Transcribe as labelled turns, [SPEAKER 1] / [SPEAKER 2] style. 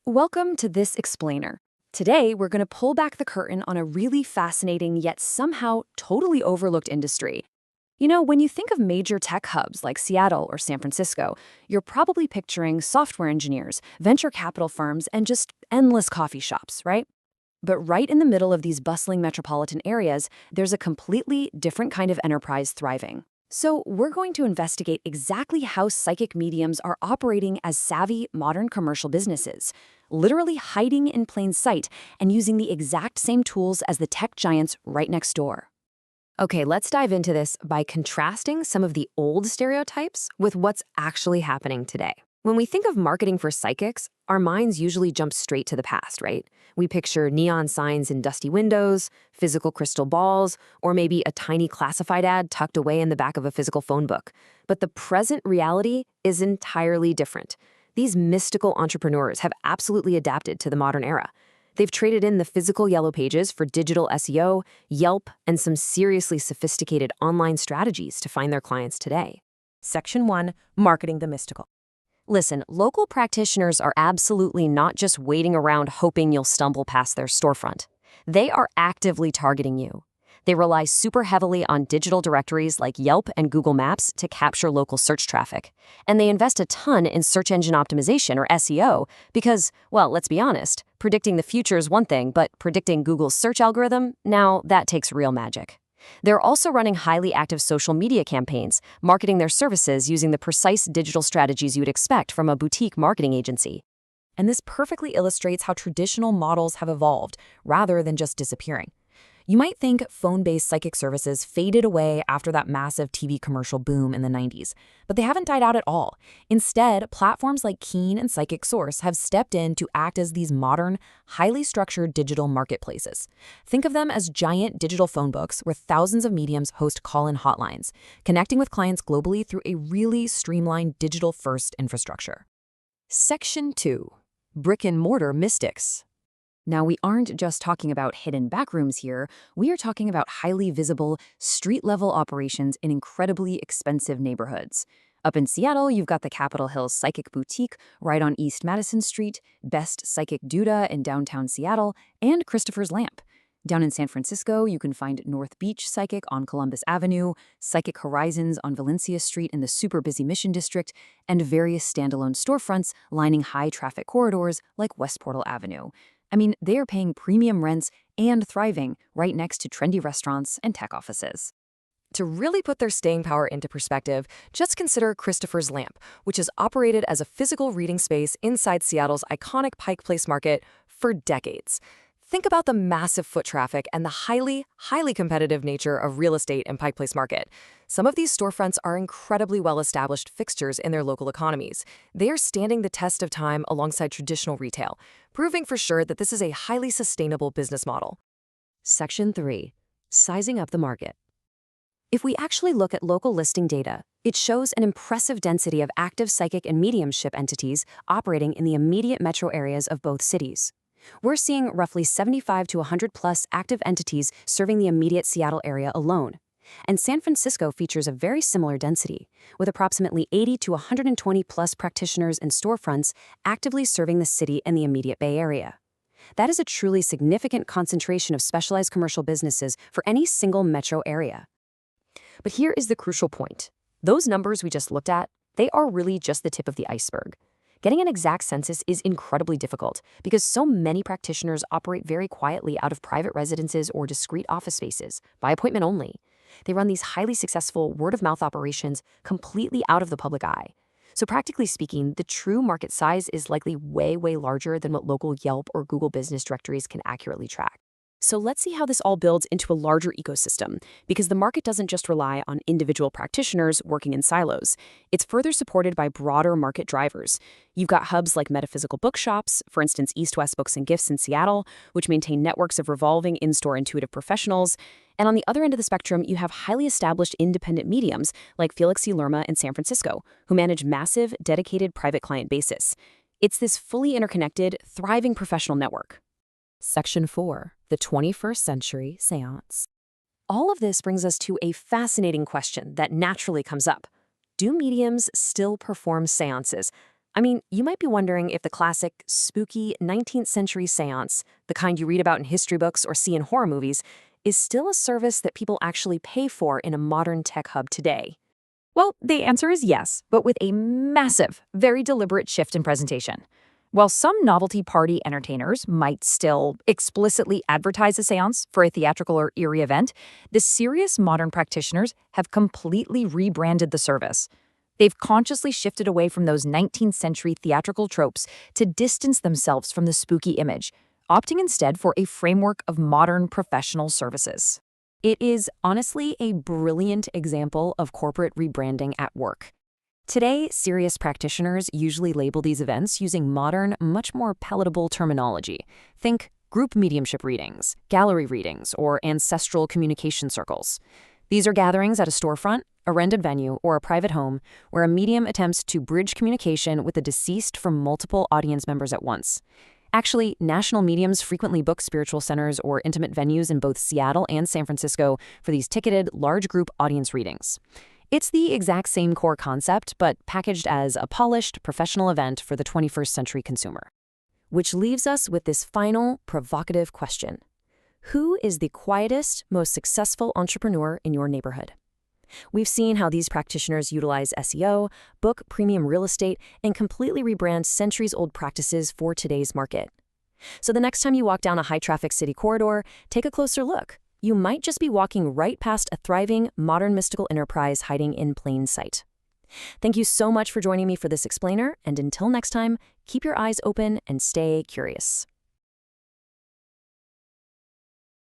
[SPEAKER 1] Welcome to this explainer. Today, we're going to pull back the curtain on a really fascinating yet somehow totally overlooked industry. When you think of major tech hubs like Seattle or San Francisco, you're probably picturing software engineers, venture capital firms, and just endless coffee shops, right? But right in the middle of these bustling metropolitan areas, there's a completely different kind of enterprise thriving. So we're going to investigate exactly how psychic mediums are operating as savvy, modern commercial businesses, literally hiding in plain sight and using the exact same tools as the tech giants right next door. Okay, let's dive into this by contrasting some of the old stereotypes with what's actually happening today. When we think of marketing for psychics, our minds usually jump straight to the past, right? We picture neon signs in dusty windows, physical crystal balls, or maybe a tiny classified ad tucked away in the back of a physical phone book. But the present reality is entirely different. These mystical entrepreneurs have absolutely adapted to the modern era. They've traded in the physical yellow pages for digital SEO, Yelp, and some seriously sophisticated online strategies to find their clients today.
[SPEAKER 2] Section 1, Marketing the Mystical.
[SPEAKER 1] Listen, local practitioners are absolutely not just waiting around hoping you'll stumble past their storefront. They are actively targeting you. They rely super heavily on digital directories like Yelp and Google Maps to capture local search traffic. And they invest a ton in search engine optimization, or SEO, because, well, let's be honest, predicting the future is one thing, but predicting Google's search algorithm, now that takes real magic. They're also running highly active social media campaigns, marketing their services using the precise digital strategies you'd expect from a boutique marketing agency.
[SPEAKER 2] And this perfectly illustrates how traditional models have evolved, rather than just disappearing. You might think phone-based psychic services faded away after that massive TV commercial boom in the 90s, but they haven't died out at all. Instead, platforms like Keen and Psychic Source have stepped in to act as these modern, highly structured digital marketplaces. Think of them as giant digital phone books where thousands of mediums host call-in hotlines, connecting with clients globally through a really streamlined digital-first infrastructure.
[SPEAKER 1] Section 2. Brick-and-mortar mystics. Now, we aren't just talking about hidden backrooms here. We are talking about highly visible, street-level operations in incredibly expensive neighborhoods. Up in Seattle, you've got the Capitol Hill Psychic Boutique right on East Madison Street, Best Psychic Duda in downtown Seattle, and Christopher's Lamp. Down in San Francisco, you can find North Beach Psychic on Columbus Avenue, Psychic Horizons on Valencia Street in the super busy Mission District, and various standalone storefronts lining high-traffic corridors like West Portal Avenue. I mean, they are paying premium rents and thriving right next to trendy restaurants and tech offices.
[SPEAKER 2] To really put their staying power into perspective, just consider Christopher's Lamp, which has operated as a physical reading space inside Seattle's iconic Pike Place Market for decades. Think about the massive foot traffic and the highly competitive nature of real estate in Pike Place Market. Some of these storefronts are incredibly well-established fixtures in their local economies. They are standing the test of time alongside traditional retail, proving for sure that this is a highly sustainable business model.
[SPEAKER 1] Section 3. Sizing up the market. If we actually look at local listing data, it shows an impressive density of active psychic and mediumship entities operating in the immediate metro areas of both cities. We're seeing roughly 75 to 100 plus active entities serving the immediate Seattle area alone. And San Francisco features a very similar density, with approximately 80 to 120 plus practitioners and storefronts actively serving the city and the immediate Bay Area. That is a truly significant concentration of specialized commercial businesses for any single metro area. But here is the crucial point. Those numbers we just looked at, they are really just the tip of the iceberg. Getting an exact census is incredibly difficult because so many practitioners operate very quietly out of private residences or discrete office spaces, by appointment only. They run these highly successful word-of-mouth operations completely out of the public eye. So practically speaking, the true market size is likely way larger than what local Yelp or Google business directories can accurately track. So let's see how this all builds into a larger ecosystem, because the market doesn't just rely on individual practitioners working in silos. It's further supported by broader market drivers. You've got hubs like metaphysical bookshops, for instance, East West Books and Gifts in Seattle, which maintain networks of revolving in-store intuitive professionals. And on the other end of the spectrum, you have highly established independent mediums like Felix C. Lerma in San Francisco, who manage massive, dedicated private client bases. It's this fully interconnected, thriving professional network.
[SPEAKER 2] Section 4. The 21st Century Seance.
[SPEAKER 1] All of this brings us to a fascinating question that naturally comes up. Do mediums still perform seances? I mean, you might be wondering if the classic, spooky 19th century seance, the kind you read about in history books or see in horror movies, is still a service that people actually pay for in a modern tech hub today.
[SPEAKER 2] Well, the answer is yes, but with a massive, very deliberate shift in presentation. While some novelty party entertainers might still explicitly advertise a seance for a theatrical or eerie event, the serious modern practitioners have completely rebranded the service. They've consciously shifted away from those 19th century theatrical tropes to distance themselves from the spooky image, opting instead for a framework of modern professional services.
[SPEAKER 1] It is honestly a brilliant example of corporate rebranding at work. Today, serious practitioners usually label these events using modern, much more palatable terminology. Think group mediumship readings, gallery readings, or ancestral communication circles. These are gatherings at a storefront, a rented venue, or a private home where a medium attempts to bridge communication with the deceased from multiple audience members at once. Actually, national mediums frequently book spiritual centers or intimate venues in both Seattle and San Francisco for these ticketed, large group audience readings. It's the exact same core concept, but packaged as a polished, professional event for the 21st century consumer. Which leaves us with this final, provocative question. Who is the quietest, most successful entrepreneur in your neighborhood? We've seen how these practitioners utilize SEO, book premium real estate, and completely rebrand centuries-old practices for today's market. So the next time you walk down a high-traffic city corridor, take a closer look. You might just be walking right past a thriving, modern mystical enterprise hiding in plain sight. Thank you so much for joining me for this explainer, and until next time, keep your eyes open and stay curious.